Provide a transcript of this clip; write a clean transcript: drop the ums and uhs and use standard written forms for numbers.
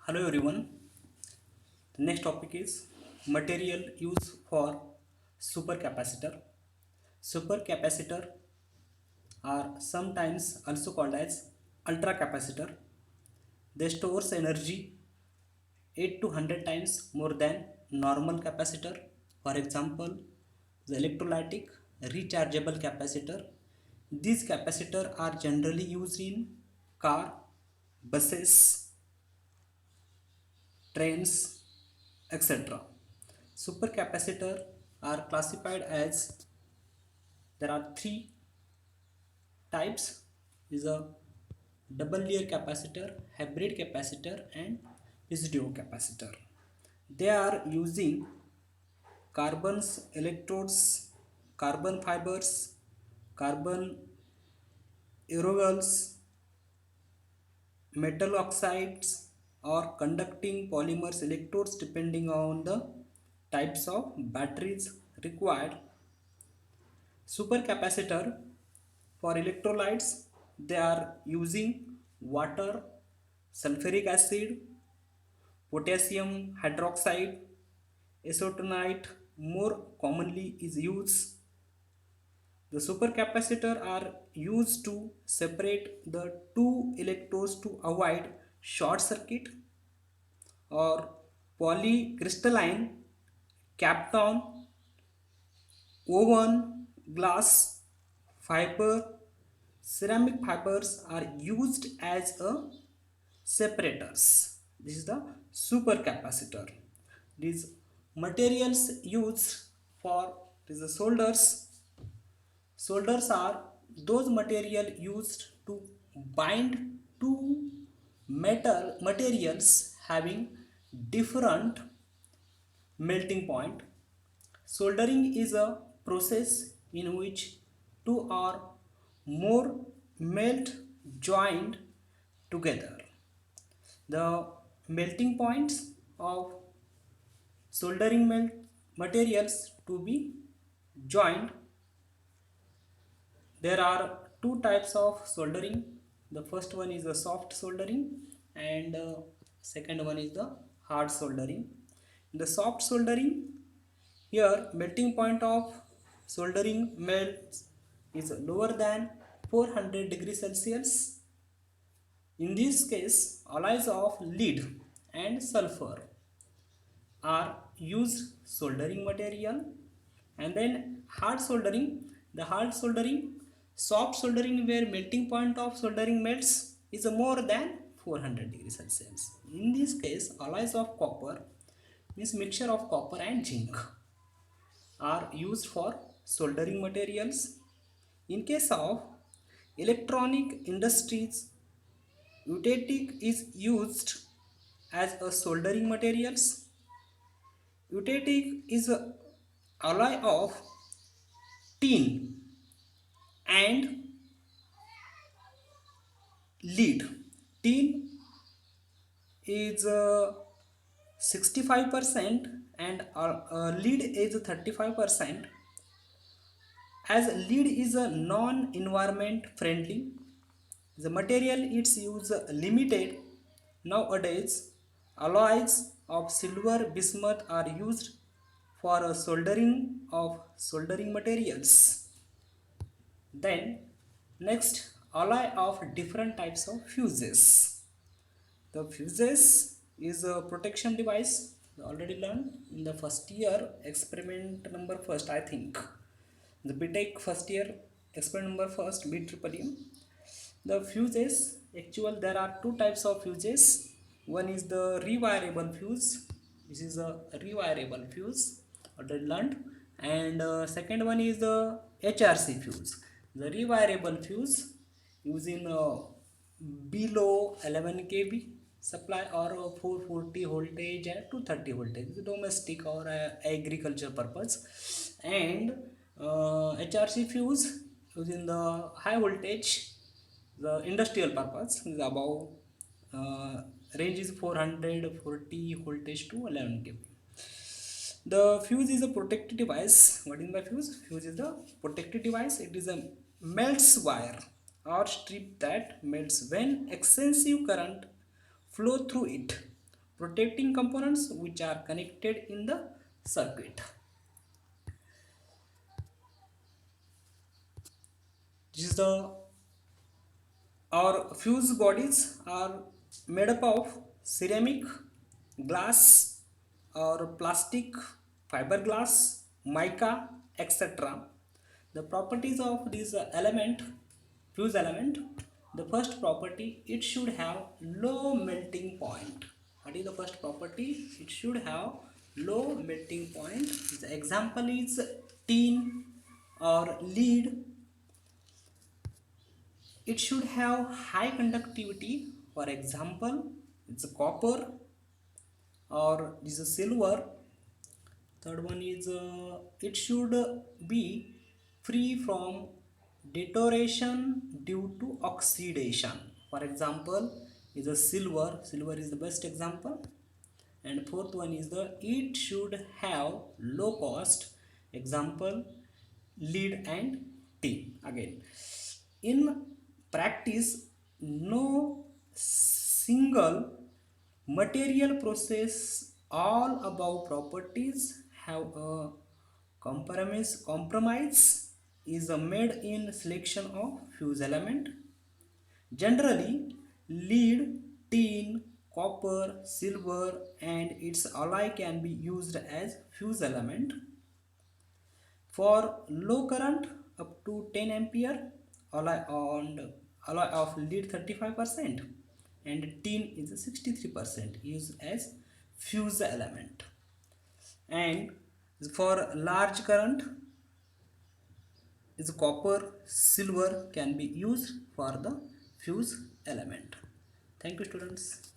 Hello everyone. The next topic is material used for supercapacitor. Supercapacitor are sometimes also called as ultracapacitor. They stores energy 8 to 100 times more than normal capacitor. For example, the electrolytic rechargeable capacitor. These capacitors are generally used in car, buses, trains, etc. Supercapacitor are classified as there are three types is a double layer capacitor, hybrid capacitor and residual capacitor. They are using carbons electrodes, carbon fibers, carbon aerosols, metal oxides or conducting polymers electrodes depending on the types of batteries required. Supercapacitor for electrolytes they are using water, sulfuric acid, potassium hydroxide, acetonite more commonly is used. The supercapacitor are used to separate the two electrodes to avoid short circuit or polycrystalline Kapton oven, glass, fiber, ceramic fibers are used as a separators. This is the supercapacitor. These materials used for the solders. Solders are those material used to bind two metal materials having different melting point. Soldering is a process in which two or more melt joined together. The melting points of soldering materials to be joined. There are two types of soldering. The first one is the soft soldering and second one is the hard soldering. In the soft soldering, here melting point of soldering melts is lower than 400 degrees Celsius. In this case, alloys of lead and sulfur are used soldering material. And then hard soldering, the hard soldering, soft soldering where melting point of soldering melts is more than 400 degrees Celsius. In this case, alloys of copper means mixture of copper and zinc are used for soldering materials. In case of electronic industries, UTATIC is used as a soldering materials. UTATIC is a alloy of tin and lead. Tin is 65% and lead is 35%. As lead is a non-environment friendly, the material its use limited. Nowadays, alloys of silver bismuth are used for soldering of soldering materials. Then next, alloy of different types of fuses. The fuses is a protection device. We already learned in the first year experiment number first, I think. The BTech first year experiment number first, BEEE. The fuses, actual there are two types of fuses. One is the rewirable fuse. This is a rewirable fuse, already learned. And second one is the HRC fuse. The rewirable fuse using below 11 kV supply or 440 voltage and 230 voltage, domestic or agriculture purpose. And HRC fuse using the high voltage, the industrial purpose is above range is 440 voltage to 11 kV. The fuse is a protective device. What is my fuse? Fuse is the protective device. It is a melts wire or strip that melts when excessive current flow through it protecting components which are connected in the circuit. This is the our fuse bodies are made up of ceramic, glass or plastic, fiberglass, mica, etc. The properties of this element, fuse element, the first property, it should have low melting point. What is the first property? It should have low melting point. The example is tin or lead. It should have high conductivity. For example, it's a copper or this is silver. Third one is it should be free from deterioration due to oxidation. For example, is a silver. Silver is the best example. And fourth one is the it should have low cost. Example, lead and tin. Again, in practice, no single material process all above properties have a compromise is made in selection of fuse element. Generally, lead, tin, copper, silver and its alloy can be used as fuse element. For low current up to 10 ampere, alloy of lead 35% and tin is 63% used as fuse element. And for large current is copper, silver can be used for the fuse element. Thank you students.